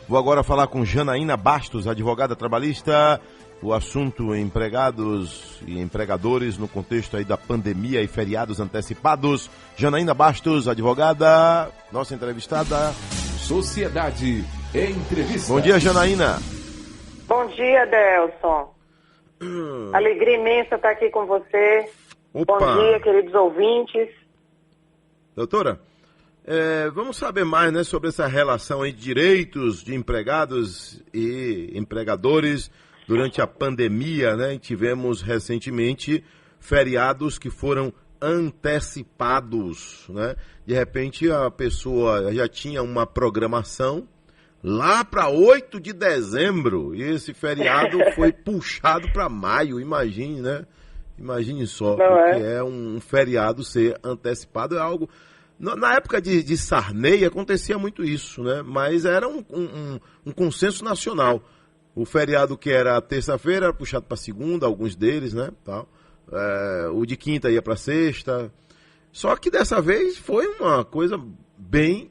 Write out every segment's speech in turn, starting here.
Vou agora falar com Janaína Bastos, advogada trabalhista. O assunto empregados e empregadores no contexto aí da pandemia e feriados antecipados. Janaína Bastos, advogada, nossa entrevistada. Sociedade Entrevista. Bom dia, Janaína. Bom dia, Delson. Alegria imensa estar aqui com você. Opa. Bom dia, queridos ouvintes. Doutora, vamos saber mais, né, sobre essa relação aí de direitos de empregados e empregadores durante a pandemia, né? E tivemos recentemente feriados que foram antecipados, né? De repente a pessoa já tinha uma programação lá para 8 de dezembro e esse feriado foi puxado para maio, imagine, né? Imagine só, porque é um feriado ser antecipado, é algo... Na época de Sarney acontecia muito isso, né? Mas era um consenso nacional. O feriado que era terça-feira era puxado para segunda, alguns deles, né? Tal. O de quinta ia para sexta. Só que dessa vez foi uma coisa bem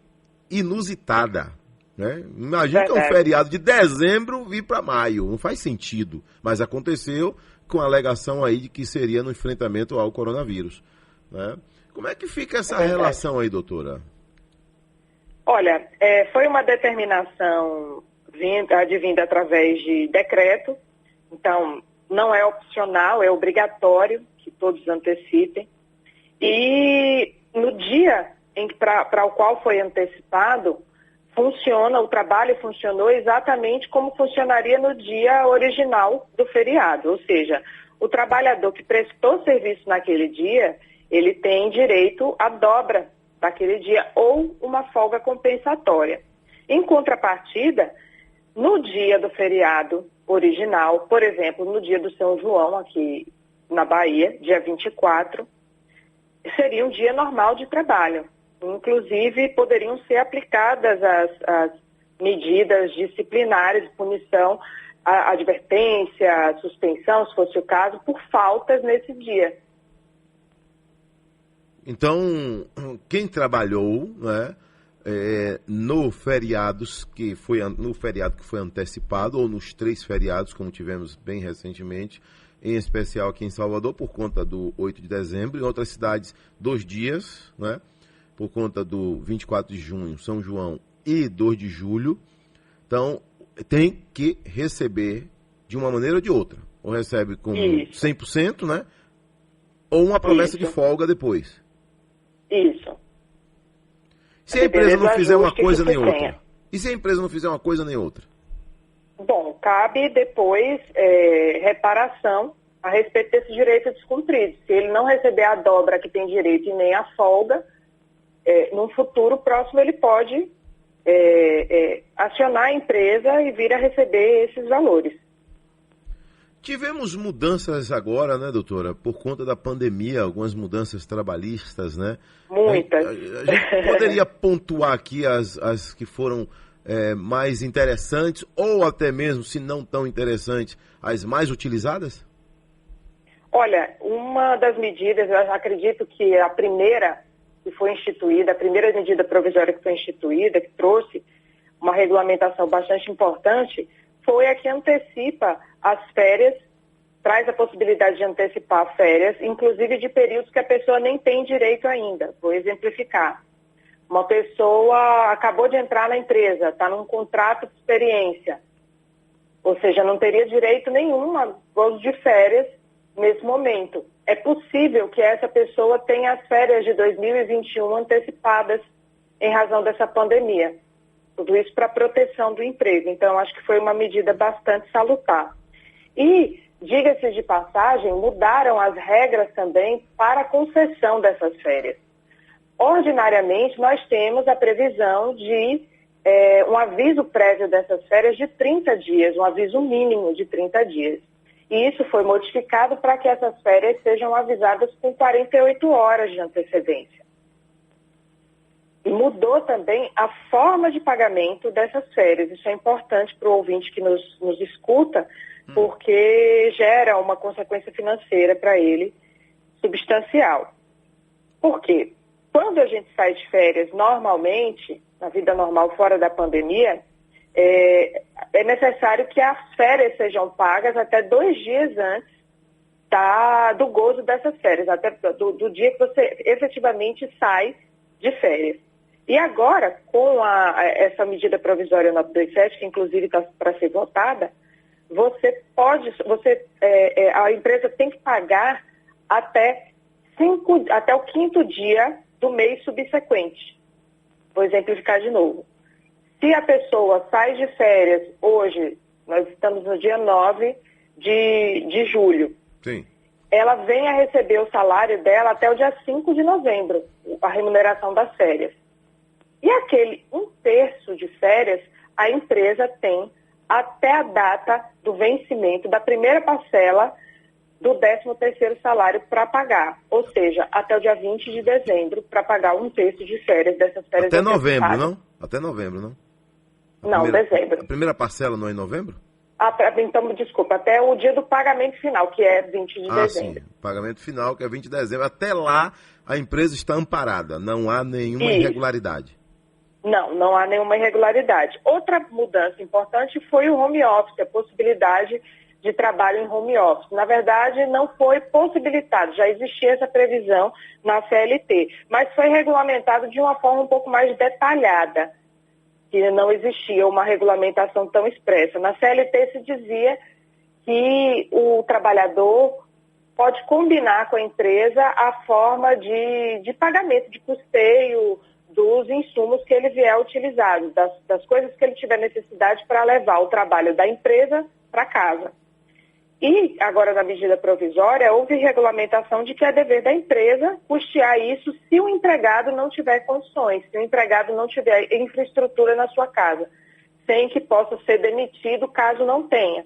inusitada, né? Imagina que é um feriado de dezembro vir para maio. Não faz sentido. Mas aconteceu com a alegação aí de que seria no enfrentamento ao coronavírus, né? Como é que fica essa relação aí, doutora? Olha, foi uma determinação advinda através de decreto, então não é opcional, é obrigatório que todos antecipem. E no dia para o qual foi antecipado, o trabalho funcionou exatamente como funcionaria no dia original do feriado, ou seja, o trabalhador que prestou serviço naquele dia, ele tem direito à dobra daquele dia ou uma folga compensatória. Em contrapartida, no dia do feriado original, por exemplo, no dia do São João, aqui na Bahia, dia 24, seria um dia normal de trabalho. Inclusive, poderiam ser aplicadas as medidas disciplinares de punição, a advertência, a suspensão, se fosse o caso, por faltas nesse dia. Então, quem trabalhou, né, no feriado que foi antecipado, ou nos 3 feriados, como tivemos bem recentemente, em especial aqui em Salvador, por conta do 8 de dezembro, em outras cidades, 2 dias, né, por conta do 24 de junho, São João, e 2 de julho. Então, tem que receber de uma maneira ou de outra. Ou recebe com 100%, né, ou uma promessa de folga depois. Isso. Se a empresa não fizer uma coisa nem outra? E se a empresa não fizer uma coisa nem outra? Bom, cabe depois reparação a respeito desse direito descumprido. Se ele não receber a dobra que tem direito e nem a folga, num futuro próximo ele pode acionar a empresa e vir a receber esses valores. Tivemos mudanças agora, né, doutora, por conta da pandemia, algumas mudanças trabalhistas, né? Muitas. A gente poderia pontuar aqui as que foram mais interessantes, ou até mesmo, se não tão interessantes, as mais utilizadas? Olha, uma das medidas, eu acredito que a primeira que foi instituída, a primeira medida provisória que foi instituída, que trouxe uma regulamentação bastante importante, foi a que antecipa as férias, traz a possibilidade de antecipar férias, inclusive de períodos que a pessoa nem tem direito ainda. Vou exemplificar. Uma pessoa acabou de entrar na empresa, está num contrato de experiência, ou seja, não teria direito nenhum a gozo de férias nesse momento. É possível que essa pessoa tenha as férias de 2021 antecipadas em razão dessa pandemia. Tudo isso para proteção do emprego. Então, acho que foi uma medida bastante salutar. E, diga-se de passagem, mudaram as regras também para a concessão dessas férias. Ordinariamente, nós temos a previsão de um aviso prévio dessas férias de 30 dias, um aviso mínimo de 30 dias. E isso foi modificado para que essas férias sejam avisadas com 48 horas de antecedência. E mudou também a forma de pagamento dessas férias. Isso é importante para o ouvinte que nos escuta, porque gera uma consequência financeira para ele substancial. Por quê? Quando a gente sai de férias normalmente, na vida normal fora da pandemia, é necessário que as férias sejam pagas até 2 dias antes do gozo dessas férias, até do dia que você efetivamente sai de férias. E agora, com essa medida provisória 927, que inclusive está para ser votada, a empresa tem que pagar até o 5º dia do mês subsequente. Vou exemplificar de novo. Se a pessoa sai de férias hoje, nós estamos no dia 9 de julho, Sim. Ela vem a receber o salário dela até o dia 5 de novembro, a remuneração das férias. E aquele 1/3 de férias, a empresa tem até a data do vencimento da primeira parcela do 13º salário para pagar. Ou seja, até o dia 20 de dezembro para pagar 1/3 de férias dessas férias. Até novembro, não? Até novembro, não? Dezembro. A primeira parcela não é em novembro? Então, desculpa, até o dia do pagamento final, que é 20 de dezembro. Sim, pagamento final, que é 20 de dezembro. Até lá, a empresa está amparada, não há nenhuma irregularidade. Não há nenhuma irregularidade. Outra mudança importante foi o home office, a possibilidade de trabalho em home office. Na verdade, não foi possibilitado, já existia essa previsão na CLT, mas foi regulamentado de uma forma um pouco mais detalhada, que não existia uma regulamentação tão expressa. Na CLT se dizia que o trabalhador pode combinar com a empresa a forma de pagamento, de custeio dos insumos que ele vier utilizar, das coisas que ele tiver necessidade para levar o trabalho da empresa para casa. E agora, na medida provisória, houve regulamentação de que é dever da empresa custear isso se o empregado não tiver condições, se o empregado não tiver infraestrutura na sua casa, sem que possa ser demitido caso não tenha.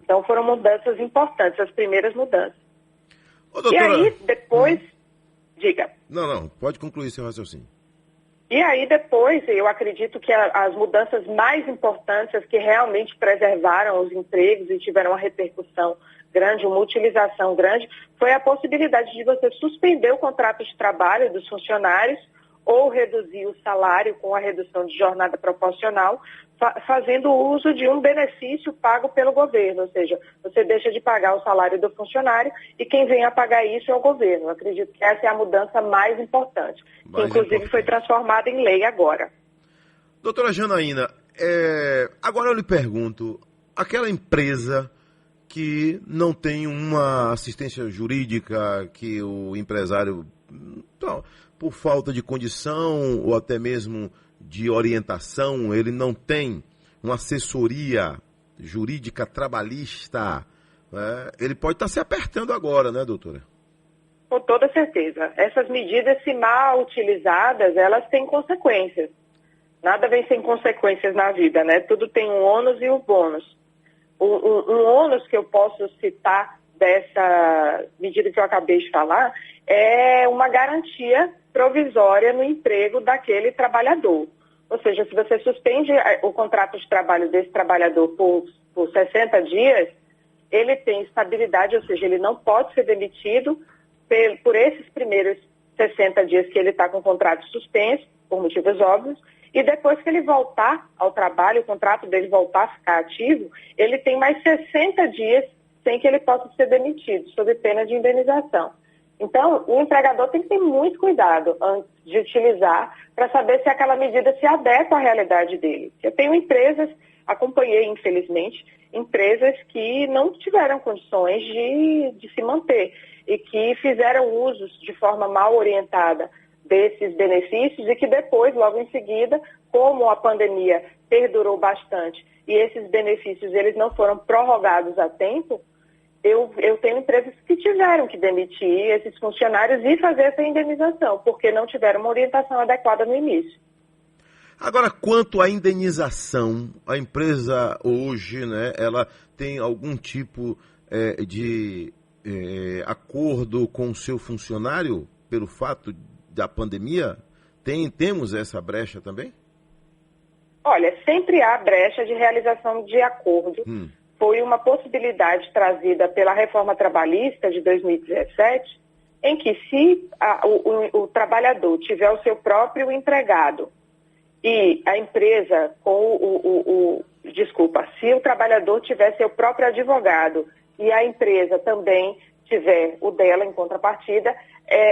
Então, foram mudanças importantes, as primeiras mudanças. Ô, doutora... E aí, depois... Diga. Não, pode concluir seu raciocínio. E aí depois, eu acredito que as mudanças mais importantes, que realmente preservaram os empregos e tiveram uma repercussão grande, uma utilização grande, foi a possibilidade de você suspender o contrato de trabalho dos funcionários ou reduzir o salário com a redução de jornada proporcional, fazendo uso de um benefício pago pelo governo, ou seja, você deixa de pagar o salário do funcionário e quem vem a pagar isso é o governo. Eu acredito que essa é a mudança mais importante, que inclusive foi transformada em lei agora. Doutora Janaína, agora eu lhe pergunto, aquela empresa que não tem uma assistência jurídica, que o empresário, por falta de condição ou até mesmo de orientação, ele não tem uma assessoria jurídica trabalhista, né? Ele pode estar se apertando agora, né, doutora? Com toda certeza. Essas medidas, se mal utilizadas, elas têm consequências. Nada vem sem consequências na vida, né? Tudo tem um ônus e um bônus. Um ônus que eu posso citar dessa medida que eu acabei de falar é uma garantia provisória no emprego daquele trabalhador. Ou seja, se você suspende o contrato de trabalho desse trabalhador por 60 dias, ele tem estabilidade, ou seja, ele não pode ser demitido por esses primeiros 60 dias que ele está com o contrato suspenso, por motivos óbvios, e depois que ele voltar ao trabalho, o contrato dele voltar a ficar ativo, ele tem mais 60 dias sem que ele possa ser demitido, sob pena de indenização. Então, o empregador tem que ter muito cuidado antes de utilizar para saber se aquela medida se adequa à realidade dele. Eu tenho empresas, acompanhei, infelizmente, empresas que não tiveram condições de se manter e que fizeram usos de forma mal orientada desses benefícios e que depois, logo em seguida, como a pandemia perdurou bastante e esses benefícios eles não foram prorrogados a tempo, eu tenho empresas que tiveram que demitir esses funcionários e fazer essa indenização, porque não tiveram uma orientação adequada no início. Agora, quanto à indenização, a empresa hoje, né, ela tem algum tipo de acordo com o seu funcionário pelo fato da pandemia? Temos essa brecha também? Olha, sempre há brecha de realização de acordo. Foi uma possibilidade trazida pela reforma trabalhista de 2017, em que se o trabalhador tiver o seu próprio empregado e a empresa desculpa, se o trabalhador tiver seu próprio advogado e a empresa também tiver o dela em contrapartida,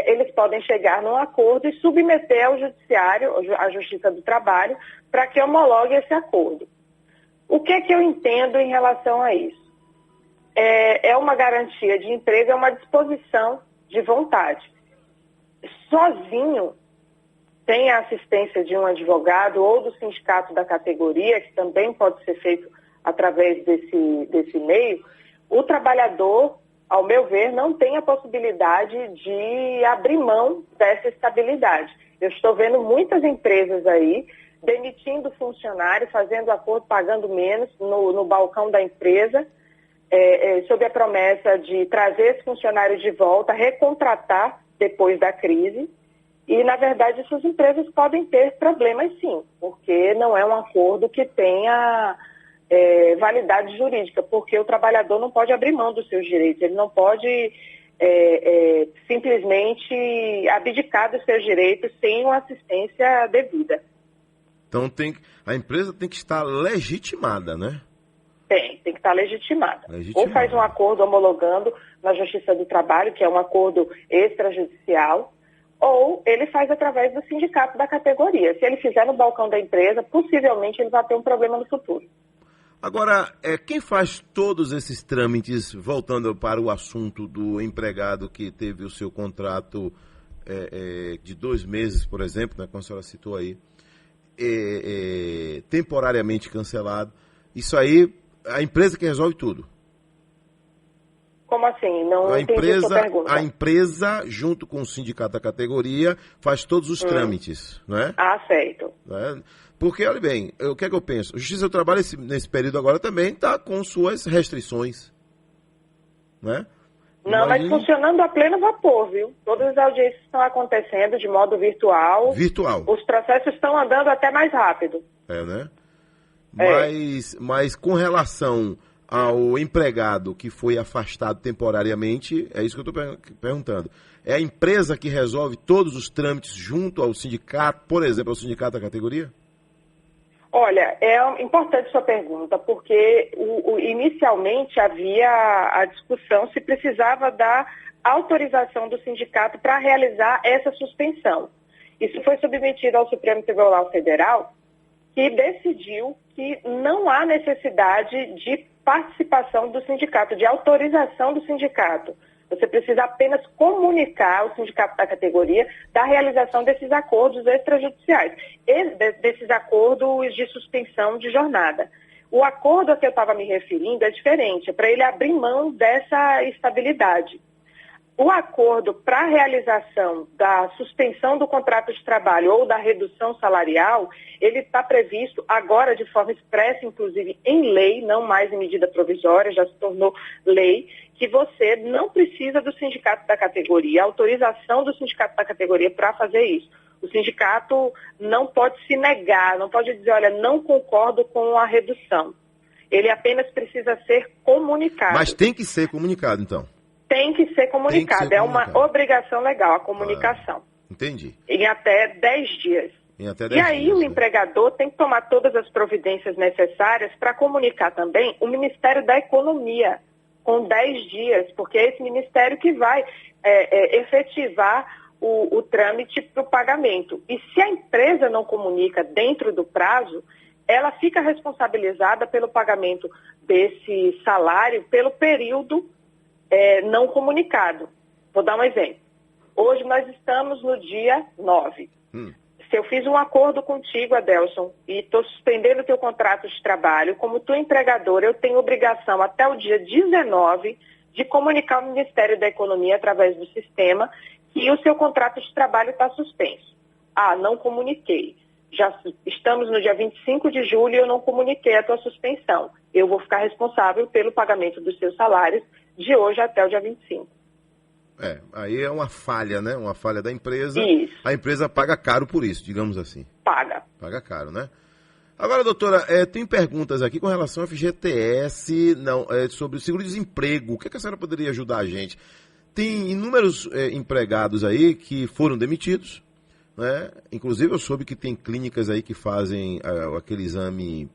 eles podem chegar num acordo e submeter ao judiciário, à Justiça do Trabalho, para que homologue esse acordo. O que é que eu entendo em relação a isso? É uma garantia de emprego, é uma disposição de vontade. Sozinho, sem a assistência de um advogado ou do sindicato da categoria, que também pode ser feito através desse meio, o trabalhador, ao meu ver, não tem a possibilidade de abrir mão dessa estabilidade. Eu estou vendo muitas empresas aí demitindo funcionários, fazendo acordo, pagando menos no balcão da empresa, sob a promessa de trazer esse funcionário de volta, recontratar depois da crise. E, na verdade, essas empresas podem ter problemas, sim, porque não é um acordo que tenha validade jurídica, porque o trabalhador não pode abrir mão dos seus direitos, ele não pode simplesmente abdicar dos seus direitos sem uma assistência devida. Então a empresa tem que estar legitimada, né? Tem que estar legitimada. Ou faz um acordo homologando na Justiça do Trabalho, que é um acordo extrajudicial, ou ele faz através do sindicato da categoria. Se ele fizer no balcão da empresa, possivelmente ele vai ter um problema no futuro. Agora, quem faz todos esses trâmites, voltando para o assunto do empregado que teve o seu contrato de 2 meses, por exemplo, né, como a senhora citou aí, temporariamente cancelado, isso aí, a empresa que resolve tudo? Como assim? Não entendi a sua pergunta. A empresa, junto com o sindicato da categoria, faz todos os trâmites, né? Ah, certo. Né? Porque, olha bem, o que é que eu penso? A Justiça do Trabalho, nesse período agora, também está com suas restrições, né? Não, mas funcionando a pleno vapor, viu? Todas as audiências estão acontecendo de modo virtual. Virtual. Os processos estão andando até mais rápido. Né? Mas com relação ao empregado que foi afastado temporariamente, é isso que eu estou perguntando. É a empresa que resolve todos os trâmites junto ao sindicato, por exemplo, ao sindicato da categoria? Olha, é importante sua pergunta, porque inicialmente havia a discussão se precisava da autorização do sindicato para realizar essa suspensão. Isso foi submetido ao Supremo Tribunal Federal, que decidiu que não há necessidade de participação do sindicato, de autorização do sindicato. Você precisa apenas comunicar ao sindicato da categoria da realização desses acordos extrajudiciais, desses acordos de suspensão de jornada. O acordo a que eu estava me referindo é diferente, é para ele abrir mão dessa estabilidade. O acordo para a realização da suspensão do contrato de trabalho ou da redução salarial, ele está previsto agora de forma expressa, inclusive em lei, não mais em medida provisória, já se tornou lei, que você não precisa do sindicato da categoria, autorização do sindicato da categoria para fazer isso. O sindicato não pode se negar, não pode dizer, olha, não concordo com a redução. Ele apenas precisa ser comunicado. Mas tem que ser comunicado, então? Tem que ser comunicado. É uma obrigação legal a comunicação. Entendi. Em até 10 dias. E aí o empregador tem que tomar todas as providências necessárias para comunicar também o Ministério da Economia, com 10 dias, porque é esse ministério que vai efetivar o trâmite para o pagamento. E se a empresa não comunica dentro do prazo, ela fica responsabilizada pelo pagamento desse salário pelo período não comunicado. Vou dar um exemplo. Hoje nós estamos no dia 9. Se eu fiz um acordo contigo, Adelson, e estou suspendendo o teu contrato de trabalho, como tu empregador, eu tenho obrigação até o dia 19 de comunicar ao Ministério da Economia, através do sistema, que o seu contrato de trabalho está suspenso. Ah, não comuniquei. Já estamos no dia 25 de julho e eu não comuniquei a tua suspensão. Eu vou ficar responsável pelo pagamento dos seus salários de hoje até o dia 25. Aí é uma falha, né? Uma falha da empresa. Isso. A empresa paga caro por isso, digamos assim. Paga. Paga caro, né? Agora, doutora, tem perguntas aqui com relação ao FGTS, sobre o seguro-desemprego. O que a senhora poderia ajudar a gente? Tem inúmeros empregados aí que foram demitidos, né? Inclusive eu soube que tem clínicas aí que fazem aquele exame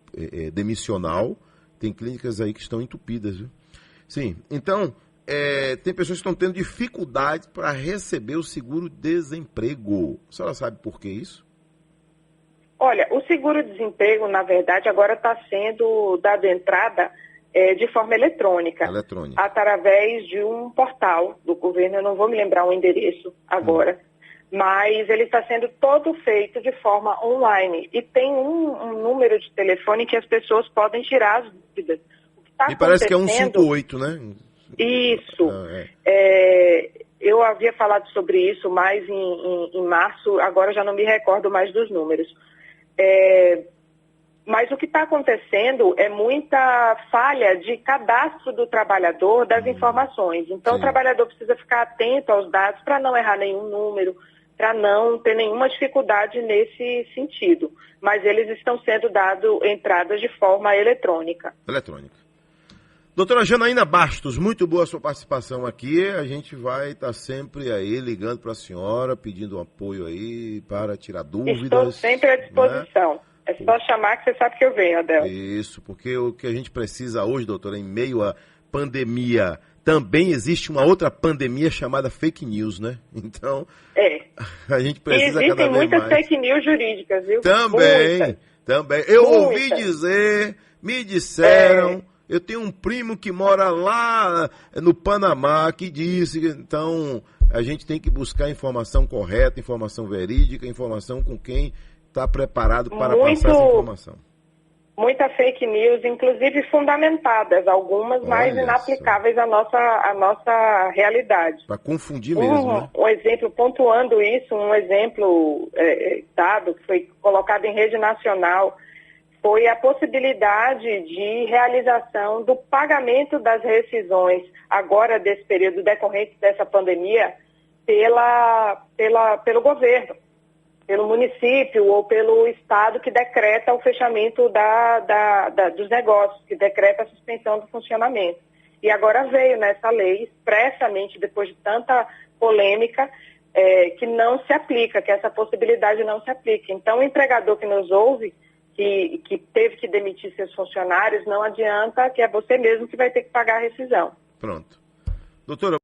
demissional, tem clínicas aí que estão entupidas, viu? Sim, então, tem pessoas que estão tendo dificuldade para receber o seguro-desemprego. A senhora sabe por que isso? Olha, o seguro-desemprego, na verdade, agora está sendo dado entrada de forma eletrônica, através de um portal do governo. Eu não vou me lembrar o endereço agora, mas ele está sendo todo feito de forma online. E tem um número de telefone que as pessoas podem tirar as dúvidas. Me parece que é 158, né? Isso. Eu havia falado sobre isso mais em março, agora já não me recordo mais dos números. Mas o que está acontecendo é muita falha de cadastro do trabalhador das informações. Então, o trabalhador precisa ficar atento aos dados para não errar nenhum número, para não ter nenhuma dificuldade nesse sentido. Mas eles estão sendo dados entradas de forma eletrônica. Doutora Janaína Bastos, muito boa a sua participação aqui. A gente vai estar sempre aí ligando para a senhora, pedindo um apoio aí para tirar dúvidas. Estou sempre à disposição. Né? É só chamar que você sabe que eu venho, Adel. Isso, porque o que a gente precisa hoje, doutora, em meio à pandemia, também existe uma outra pandemia chamada fake news, né? Então, a gente precisa cada vez mais. Existem muitas fake news jurídicas, viu? Também. Eu ouvi dizer, me disseram... Eu tenho um primo que mora lá no Panamá que disse, então a gente tem que buscar informação correta, informação verídica, informação com quem está preparado para passar essa informação. Muita fake news, inclusive fundamentadas, algumas mais inaplicáveis à nossa realidade. Para confundir mesmo, né? Um exemplo, pontuando isso, um exemplo dado, que foi colocado em rede nacional, foi a possibilidade de realização do pagamento das rescisões, agora desse período decorrente dessa pandemia, pelo governo, pelo município ou pelo estado que decreta o fechamento dos negócios, que decreta a suspensão do funcionamento. E agora veio nessa lei, expressamente, depois de tanta polêmica, que não se aplica, que essa possibilidade não se aplica. Então, o empregador que nos ouve, que teve que demitir seus funcionários, não adianta, que é você mesmo que vai ter que pagar a rescisão. Pronto. Doutora,